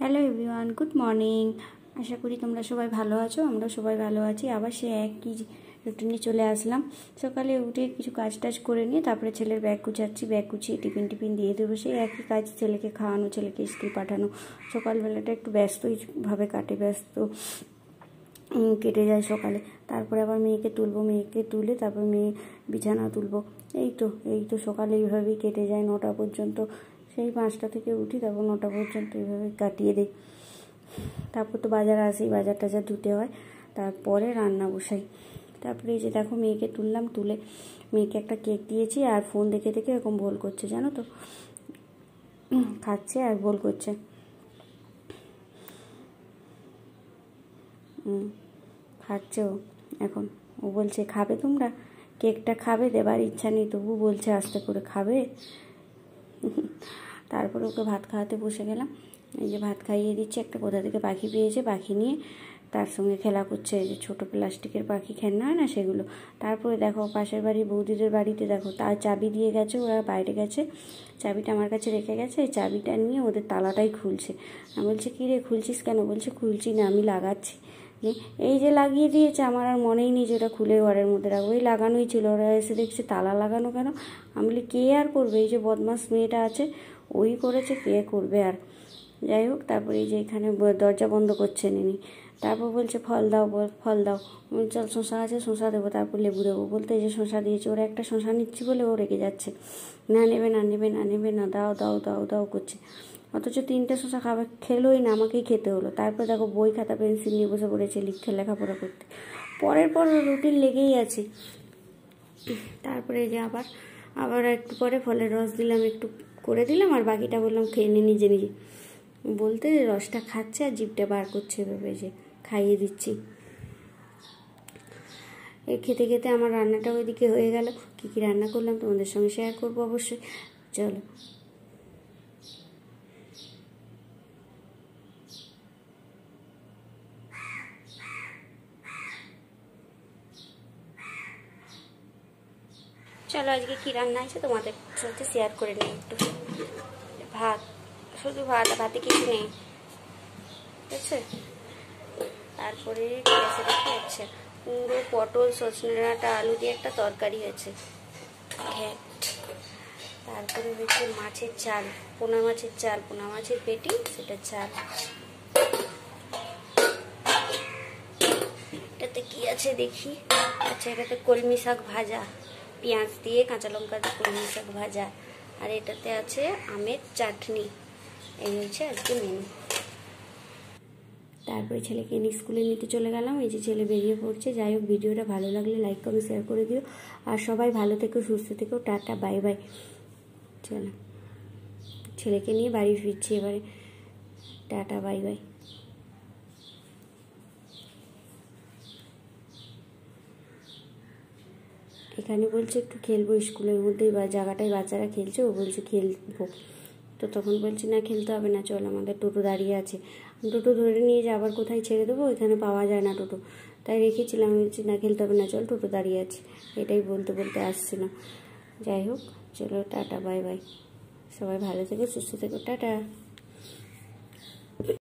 Hello everyone, good morning. আশা করি তোমরা সবাই ভালো আছো। আমরা সবাই ভালো আছি। আবার সে একই রুটিনে চলে আসলাম। সকালে উঠে কিছু কাজ টাজ করে নিয়ে তারপরে ছেলের ব্যাগ গুছাচ্ছি। ব্যাগ গুছিয়ে টিফিন দিয়ে দেবো। সেই একই কাজ, ছেলেকে খাওয়ানো, ছেলেকে স্কুল পাঠানো। সকালবেলাটা একটু ব্যস্তভাবে কাটে, ব্যস্ত কেটে যায় সকালে। তারপরে আবার মেয়েকে তুলবো, মেয়েকে তুলে তারপর মেয়ে বিছানা তুলবো। এই তো সকালে এইভাবেই কেটে যায় 9টা পর্যন্ত। সেই 5টা থেকে উঠি, তারপর 9টা পর্যন্ত এইভাবে কাটিয়ে দিই। তারপর তো বাজার আসি, বাজার টাজার ধুতে হয়, তারপরে রান্না বসাই। তারপরে এই যে দেখো মেয়েকে তুললাম, তুলে মেয়েকে একটা কেক দিয়েছি। আর ফোন দেখে দেখে এরকম ভোল করছে, জানো তো, খাচ্ছে আর ভোল করছে। খাচ্ছে এখন। ও বলছে খাবে, তোমরা কেকটা খাবে, দেবার ইচ্ছা নেই, তবু বলছে আস্তে করে খাবে। তারপরে ওকে ভাত খাওয়াতে বসে গেলাম। এই যে ভাত খাইয়ে দিচ্ছে। একটা কোথা থেকে পাখি পেয়েছে, পাখি নিয়ে তার সঙ্গে খেলা করছে। এই যে ছোটো প্লাস্টিকের পাখি খেলনা হয় না, সেগুলো। তারপরে দেখো পাশের বাড়ি বৌদিদের বাড়িতে দেখো তার চাবি দিয়ে গেছে, ওরা বাইরে গেছে, চাবিটা আমার কাছে রেখে গেছে। এই চাবিটা নিয়ে ওদের তালাটাই খুলছে। আমি বলছি কী রে, খুলছিস কেন? বলছে খুলছি না, আমি লাগাচ্ছি। এই যে লাগিয়ে দিয়েছে, আমার আর মনেই নেই যে ওটা খুলে ঘরের মধ্যে রাখবো। ওই লাগানোই ছিল, ওরা এসে দেখছে তালা লাগানো কেন। আমি বলি কে আর করবে, এই যে বদমাস মেয়েটা আছে ওই করেছে, কে করবে আর। যাই হোক, তারপরে এই যে এখানে দরজা বন্ধ করছে নিনি। তারপর বলছে ফল দাও, ফল দাও। চল শশা আছে, শশা দেবো, তারপর লেবু দেবো। বলতে এই যে শশা দিয়েছে, ওরা একটা শশা নিচ্ছি বলে ও রেগে যাচ্ছে, না নেবে না, নেবে না, নেবে না, দাও দাও দাও দাও করছে। অথচ 3টে শশা খেলোই না, আমাকেই খেতে হলো। তারপর দেখো বই খাতা পেন্সিল নিয়ে বসে পড়েছে লিখতে, লেখাপড়া করতে। পরের পর রুটিন লেগেই আছে। তারপরে যে আবার একটু পরে ফলের রস দিলাম, একটু করে দিলাম, আর বাকিটা বললাম খেয়ে নে নিজে নিজে। বলতে রসটা খাচ্ছে আর জিভটা বার করছে, এভাবে যে খাইয়ে দিচ্ছি। খেতে খেতে আমার রান্নাটা ওইদিকে হয়ে গেল। কী কী রান্না করলাম তোমাদের সঙ্গে শেয়ার করবো অবশ্যই। চলো চলো আজকে কী রান্না আছে তোমাদের সাথে শেয়ার করে নিই একটু। ভাত, শুধু ভাত, ভাতে কিছু নেই, ঠিক আছে। তারপরে গ্যাসে রেখে আচ্ছা কুমড়ো, পটল, সজনে ডাঁটা, আলু দিয়ে একটা তরকারি হয়েছে। তারপরে হয়েছে মাছের চাল, পোনা মাছের চাল, পোনা মাছের পেটি, সেটা চাল। এটাতে কি আছে দেখি। আচ্ছা, এটাতে কলমি শাক ভাজা, পেঁয়াজ দিয়ে, কাঁচা লঙ্কা দিয়ে কলমি শাক ভাজা। আর এটাতে আছে আমের চাটনি। এই হচ্ছে আজকে মেনু। তারপরে ছেলেকে স্কুলে নিতে চলে গেলাম। এই যে ছেলে বেরিয়ে পড়ছে। যাই হোক, ভিডিওটা ভালো লাগলে লাইক কমেন্ট শেয়ার করে দিও। আর সবাই ভালো থেকো, সুস্থ থেকো। Tata, bye bye. চলো ছেলেকে নিয়ে বাড়ি ফিরছি এবারে। Tata, bye bye. এখানে বলছে একটু খেলবো স্কুলের মধ্যেই, বা জায়গাটায় বাচ্চারা খেলছে, ও বলছে খেলবো। তো তখন বলছি না, খেলতে হবে না, চল, আমাদের টোটো দাঁড়িয়ে আছে। টোটো ধরে নিয়ে যে আবার কোথায় ছেড়ে দেবো, এখানে পাওয়া যায় না টোটো, তাই রেখেছিলাম। বলছি না, খেলতে হবে না, চল, টোটো দাঁড়িয়ে আছে। এটাই বলতে বলতে আসছিলাম। যাই হোক, চলো টাটা, বাই বাই। সবাই ভালো থেকো, সুস্থ থেকো, টাটা।